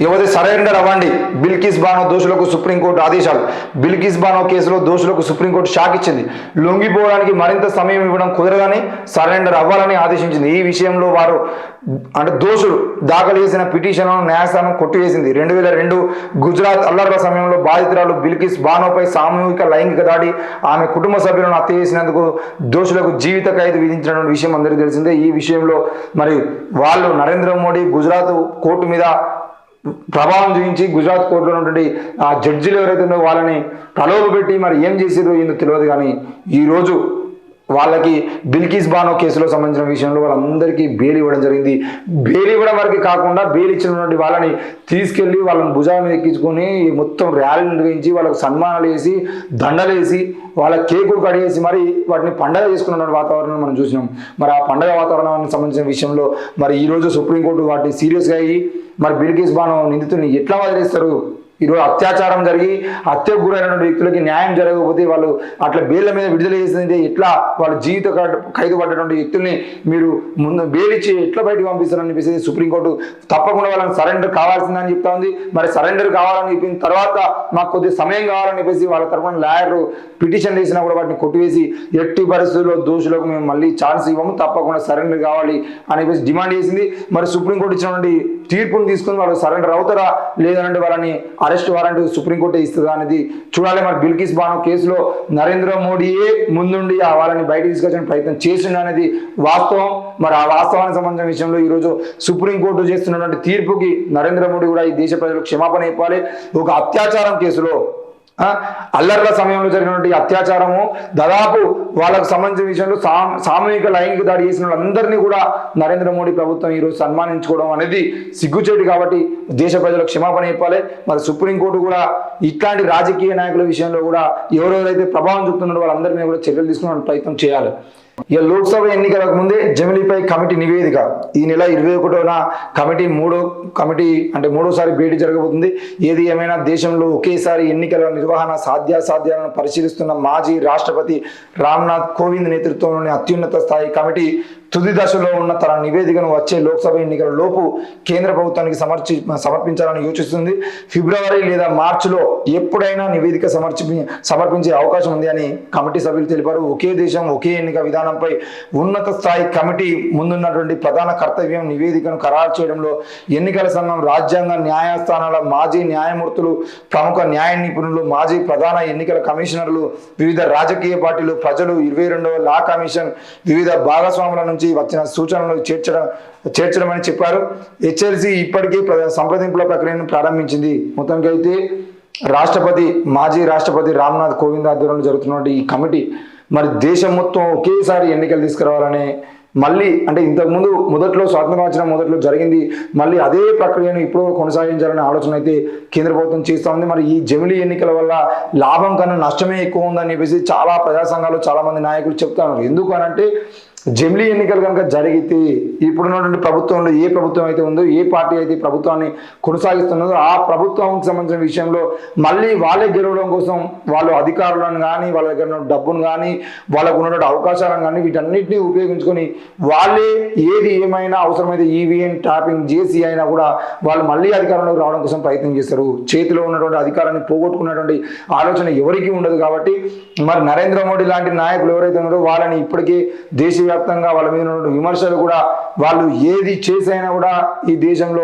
యువతి సరెండర్ అవ్వండి, బిల్కిస్ బానో దోషులకు సుప్రీంకోర్టు ఆదేశాలు. బిల్కిస్ బానో కేసులో దోషులకు సుప్రీంకోర్టు షాక్ ఇచ్చింది. లొంగిపోవడానికి మరింత సమయం ఇవ్వడం కుదరదని సరెండర్ అవ్వాలని ఆదేశించింది. ఈ విషయంలో వారు దోషులు దాఖలు చేసిన పిటిషన్లను న్యాయస్థానం కొట్టివేసింది. 2002 గుజరాత్ అల్లర్ల సమయంలో బాధితురాలు బిల్కిస్ బానోపై సామూహిక లైంగిక దాడి, ఆమె కుటుంబ సభ్యులను హత్య చేసినందుకు దోషులకు జీవిత ఖైదు విధించిన విషయం అందరికీ తెలిసిందే. ఈ విషయంలో మరి వాళ్ళు నరేంద్ర మోడీ గుజరాత్ కోర్టు మీద ప్రభావం చూపించి గుజరాత్ కోర్టులో ఉన్నటువంటి ఆ జడ్జిలు ఎవరైతే ఉన్నారో వాళ్ళని ప్రలోభ పెట్టి మరి ఏం చేసిరో ఏందో తెలియదు. కానీ ఈరోజు వాళ్ళకి బిల్కిస్ బానో కేసులో సంబంధించిన విషయంలో వాళ్ళందరికీ బెయిల్ ఇవ్వడం జరిగింది. బెయిల్ ఇవ్వడం వరకు కాకుండా బెయిల్ ఇచ్చినటువంటి వాళ్ళని తీసుకెళ్లి వాళ్ళని భుజాల మీద ఎక్కించుకొని మొత్తం ర్యాలీలు నిర్వహించి వాళ్ళకు సన్మానాలు వేసి దండలు వేసి వాళ్ళ కేకులు కడిగేసి మరి వాటిని పండగ చేసుకున్నటువంటి వాతావరణం మనం చూసినాం. మరి ఆ పండగ వాతావరణానికి సంబంధించిన విషయంలో మరి ఈరోజు సుప్రీంకోర్టు వాటిని సీరియస్గా అయ్యి మరి బిల్కిస్ బానో నిందితుడిని ఎట్లా వదిలేస్తారు? ఈరోజు అత్యాచారం జరిగి హత్యకు గురైనటువంటి వ్యక్తులకి న్యాయం జరగకపోతే వాళ్ళు అట్లా బెయిల్ మీద విడుదల చేసిందంటే ఎట్లా వాళ్ళు జీవిత ఖైదు పడ్డటువంటి వ్యక్తుల్ని మీరు ముందు బెయిల్ ఇచ్చి ఎట్లా బయటకు పంపిస్తారని చెప్పేసి సుప్రీంకోర్టు తప్పకుండా వాళ్ళని సరెండర్ కావాల్సిందని చెప్తా ఉంది. మరి సరెండర్ కావాలని చెప్పిన తర్వాత మాకు కొద్ది సమయం కావాలని చెప్పేసి వాళ్ళ తరఫున లాయర్ పిటిషన్ వేసినా కూడా వాటిని కొట్టివేసి ఎట్టి పరిస్థితుల్లో దోషులకు మేము మళ్ళీ ఛాన్స్ ఇవ్వము, తప్పకుండా సరెండర్ కావాలి అని చెప్పేసి డిమాండ్ చేసింది. మరి సుప్రీంకోర్టు ఇచ్చినటువంటి తీర్పును తీసుకుని వాళ్ళు సరెండర్ అవుతారా లేదంటే వాళ్ళని అరెస్ట్ వారెంట్ సుప్రీంకోర్టు ఇస్తుందా అనేది చూడాలి. మరి బిల్కిస్ బానో కేసులో నరేంద్ర మోడీయే ముందుండి వాళ్ళని బయటకు తీసుకొచ్చిన ప్రయత్నం చేసిండు అనేది వాస్తవం. మరి ఆ వాస్తవానికి సంబంధించిన విషయంలో ఈరోజు సుప్రీంకోర్టు చేస్తున్నటువంటి తీర్పుకి నరేంద్ర మోడీ కూడా ఈ దేశ ప్రజలకు క్షమాపణ చెప్పాలి. ఒక అత్యాచారం కేసులో అల్లర్ల సమయంలో జరిగినటువంటి అత్యాచారము దాదాపు వాళ్ళకు సంబంధించిన విషయంలో సామూహిక లైంగిక దాడి చేసిన వాళ్ళందరినీ కూడా నరేంద్ర మోడీ ప్రభుత్వం ఈరోజు సన్మానించుకోవడం అనేది సిగ్గుచేటు. కాబట్టి దేశ ప్రజలకు క్షమాపణ చెప్పాలి. మరి సుప్రీంకోర్టు కూడా ఇట్లాంటి రాజకీయ నాయకుల విషయంలో కూడా ఎవరెవరైతే ప్రభావం చూపుతున్నారో వాళ్ళందరినీ కూడా చర్యలు తీసుకునే ప్రయత్నం చేయాలి. ఇక లోక్సభ ఎన్నికలకు ముందే జమిలీపై కమిటీ నివేదిక. ఈ నెల 21న కమిటీ అంటే మూడోసారి భేటీ జరగబోతుంది. ఏది ఏమైనా దేశంలో ఒకేసారి ఎన్నికల నిర్వహణ సాధ్యాసాధ్యాలను పరిశీలిస్తున్న మాజీ రాష్ట్రపతి రామ్నాథ్ కోవింద్ నేతృత్వంలోని అత్యున్నత స్థాయి కమిటీ తుది దశలో ఉన్న తన నివేదికను వచ్చే లోక్సభ ఎన్నికల లోపు కేంద్ర ప్రభుత్వానికి సమర్పించాలని యోచిస్తుంది. ఫిబ్రవరి లేదా మార్చిలో ఎప్పుడైనా నివేదిక సమర్పించే అవకాశం ఉంది అని కమిటీ సభ్యులు తెలిపారు. ఒకే దేశం ఒకే ఎన్నిక విధానంపై ఉన్నత స్థాయి కమిటీ ముందున్నటువంటి ప్రధాన కర్తవ్యం నివేదికను ఖరారు చేయడంలో ఎన్నికల సంఘం, రాజ్యాంగ న్యాయస్థానాల మాజీ న్యాయమూర్తులు, ప్రముఖ న్యాయ నిపుణులు, మాజీ ప్రధాన ఎన్నికల కమిషనర్లు, వివిధ రాజకీయ పార్టీలు, ప్రజలు, 22వ లా కమిషన్, వివిధ భాగస్వాముల నుంచి వచ్చిన సూచనలు చేర్చడం అని చెప్పారు. హెచ్ఎల్సి ఇప్పటికీ సంప్రదింపుల ప్రక్రియను ప్రారంభించింది. మొత్తానికి అయితే మాజీ రాష్ట్రపతి రామ్నాథ్ కోవింద్ ఆధ్వర్యంలో జరుగుతున్న ఈ కమిటీ మరి దేశం మొత్తం ఒకేసారి ఎన్నికలు తీసుకురావాలనే మళ్ళీ అంటే ఇంతకుముందు స్వాతంత్రం వచ్చిన మొదట్లో జరిగింది. మళ్ళీ అదే ప్రక్రియను ఇప్పుడు కొనసాగించాలనే ఆలోచన అయితే కేంద్ర ప్రభుత్వం చేస్తూ ఉంది. మరి ఈ జమిలీ ఎన్నికల వల్ల లాభం కన్నా నష్టమే ఎక్కువ ఉందని చెప్పేసి చాలా ప్రజా సంఘాలు చాలా మంది నాయకులు చెప్తున్నారు. ఎందుకు అనంటే జమిలీ ఎన్నికలు కనుక జరిగితే ఇప్పుడున్నటువంటి ప్రభుత్వంలో ఏ ప్రభుత్వం అయితే ఉందో, ఏ పార్టీ అయితే ప్రభుత్వాన్ని కొనసాగిస్తున్నదో ఆ ప్రభుత్వానికి సంబంధించిన విషయంలో మళ్ళీ వాళ్ళే గెలవడం కోసం వాళ్ళు అధికారులను కానీ వాళ్ళ దగ్గర ఉన్న డబ్బును కానీ వాళ్ళకు ఉన్నటువంటి అవకాశాలను కానీ వీటన్నిటిని ఉపయోగించుకొని వాళ్ళే ఏది ఏమైనా అవసరమైతే ఈవీఎం ట్యాపింగ్ చేసి అయినా కూడా వాళ్ళు మళ్ళీ అధికారంలోకి రావడం కోసం ప్రయత్నం చేస్తారు. చేతిలో ఉన్నటువంటి అధికారాన్ని పోగొట్టుకున్నటువంటి ఆలోచన ఎవరికీ ఉండదు. కాబట్టి మరి నరేంద్ర మోడీ లాంటి నాయకులు ఎవరైతే ఉన్నారో వాళ్ళని ఇప్పటికే దేశవ్యాప్తంగా వాళ్ళ మీద ఉన్న విమర్శలు కూడా వాళ్ళు ఏది చేసైనా కూడా ఈ దేశంలో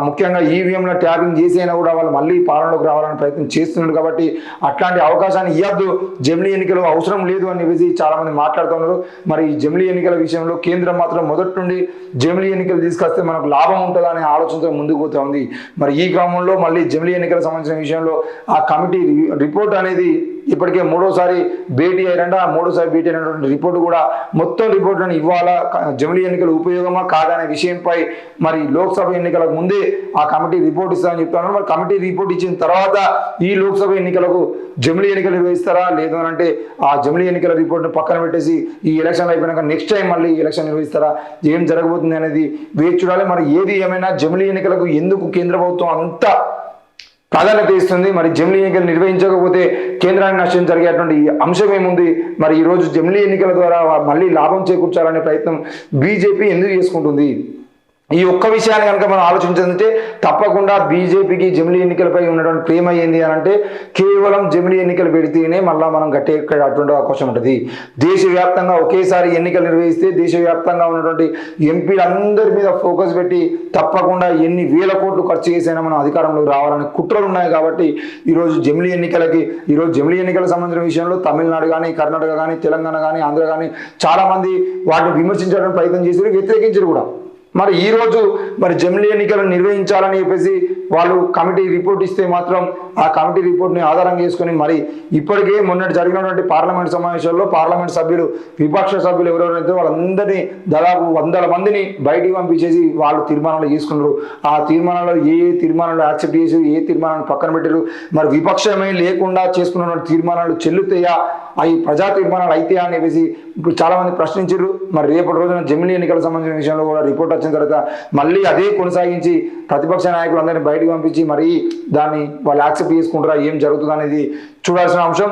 ముఖ్యంగా ఈవీఎంల ట్యాపింగ్ చేసైనా కూడా వాళ్ళు మళ్ళీ పాలనలోకి రావాలని ప్రయత్నం చేస్తున్నారు. కాబట్టి అట్లాంటి అవకాశాన్ని ఇవ్వద్దు, జమిలీ ఎన్నికలు అవసరం లేదు అని చెప్పేసి చాలా మంది మాట్లాడుతున్నారు. మరి ఈ జమిలీ ఎన్నికల విషయంలో కేంద్రం మాత్రం మొదటి నుండి జమిలీ ఎన్నికలు తీసుకొస్తే మనకు లాభం ఉంటుందా అనే ఆలోచనతో ముందుకు పోతా ఉంది. మరి ఈ క్రమంలో మళ్ళీ జమిలీ ఎన్నికలకు సంబంధించిన విషయంలో ఆ కమిటీ రిపోర్ట్ అనేది ఇప్పటికే మూడోసారి భేటీ అయ్యారంట. ఆ మూడోసారి భేటీ అయినటువంటి రిపోర్టు కూడా మొత్తం రిపోర్టులను ఇవ్వాలా, జమిలీ ఎన్నికలు ఉపయోగమా కాదా అనే విషయంపై మరి లోక్సభ ఎన్నికలకు ముందే ఆ కమిటీ రిపోర్ట్ ఇస్తారని చెప్తున్నారు. మరి కమిటీ రిపోర్ట్ ఇచ్చిన తర్వాత ఈ లోక్సభ ఎన్నికలకు జమిలీ ఎన్నికలు నిర్వహిస్తారా లేదు అని అంటే ఆ జమిలీ ఎన్నికల రిపోర్ట్ను పక్కన పెట్టేసి ఈ ఎలక్షన్లు అయిపోయినాక నెక్స్ట్ టైం మళ్ళీ ఎలక్షన్ నిర్వహిస్తారా, ఏం జరగబోతుంది అనేది వేచి చూడాలి. మరి ఏది ఏమైనా జమిలీ ఎన్నికలకు ఎందుకు కేంద్ర ప్రభుత్వం అంత ప్రాధాన్యత ఇస్తుంది? మరి జమిలీ ఎన్నికలు నిర్వహించకపోతే కేంద్రానికి నష్టం జరిగేటువంటి అంశం ఏముంది? మరి ఈరోజు జమిలీ ఎన్నికల ద్వారా మళ్ళీ లాభం చేకూర్చాలనే ప్రయత్నం బీజేపీ ఎందుకు చేసుకుంటుంది? ఈ ఒక్క విషయాన్ని కనుక మనం ఆలోచించాలంటే తప్పకుండా బీజేపీకి జమిలీ ఎన్నికలపై ఉన్నటువంటి ప్రేమ ఏంది అని అంటే కేవలం జమిలీ ఎన్నికలు పెడితేనే మళ్ళీ మనం గట్టి అటువంటి అవకాశం ఉంటుంది. దేశవ్యాప్తంగా ఒకేసారి ఎన్నికలు నిర్వహిస్తే దేశవ్యాప్తంగా ఉన్నటువంటి ఎంపీలందరి మీద ఫోకస్ పెట్టి తప్పకుండా ఎన్ని వేల కోట్లు ఖర్చు చేసైనా మనం అధికారంలోకి రావాలని కుట్రలు ఉన్నాయి. కాబట్టి ఈరోజు జమిలీ ఎన్నికలకు సంబంధించిన విషయంలో తమిళనాడు కానీ, కర్ణాటక కానీ, తెలంగాణ కానీ, ఆంధ్ర కానీ చాలామంది వాటిని విమర్శించడానికి ప్రయత్నం చేశారు, వ్యతిరేకించారు కూడా. మరి ఈరోజు జమిలీ ఎన్నికలను నిర్వహించాలని చెప్పేసి వాళ్ళు కమిటీ రిపోర్ట్ ఇస్తే మాత్రం ఆ కమిటీ రిపోర్ట్ని ఆధారం చేసుకుని మరి ఇప్పటికే మొన్నటి జరిగినటువంటి పార్లమెంట్ సమావేశాల్లో పార్లమెంట్ సభ్యులు, విపక్ష సభ్యులు ఎవరెవరైతే వాళ్ళందరినీ దాదాపు 100 మందిని బయటికి పంపించేసి వాళ్ళు తీర్మానాలు చేసుకున్నారు. ఆ తీర్మానాలు ఏ తీర్మానాలు యాక్సెప్ట్ చేసి ఏ తీర్మానాలు పక్కన పెట్టారు, మరి విపక్షమే లేకుండా చేసుకున్నటువంటి తీర్మానాలు చెల్లుతాయా, అవి ప్రజా తీర్మానాలు అయితే అని చెప్పేసి ఇప్పుడు చాలా మంది ప్రశ్నించారు. మరి రేపటి రోజున జమిలీ ఎన్నికలకు సంబంధించిన విషయంలో కూడా రిపోర్ట్ వచ్చిన తర్వాత మళ్ళీ అదే కొనసాగించి ప్రతిపక్ష నాయకులు అందరినీ బయటకు పంపించి మరి దాన్ని వాళ్ళు యాక్సెప్ట్ చేసుకుంటారా, ఏం జరుగుతుంది అనేది చూడాల్సిన అంశం.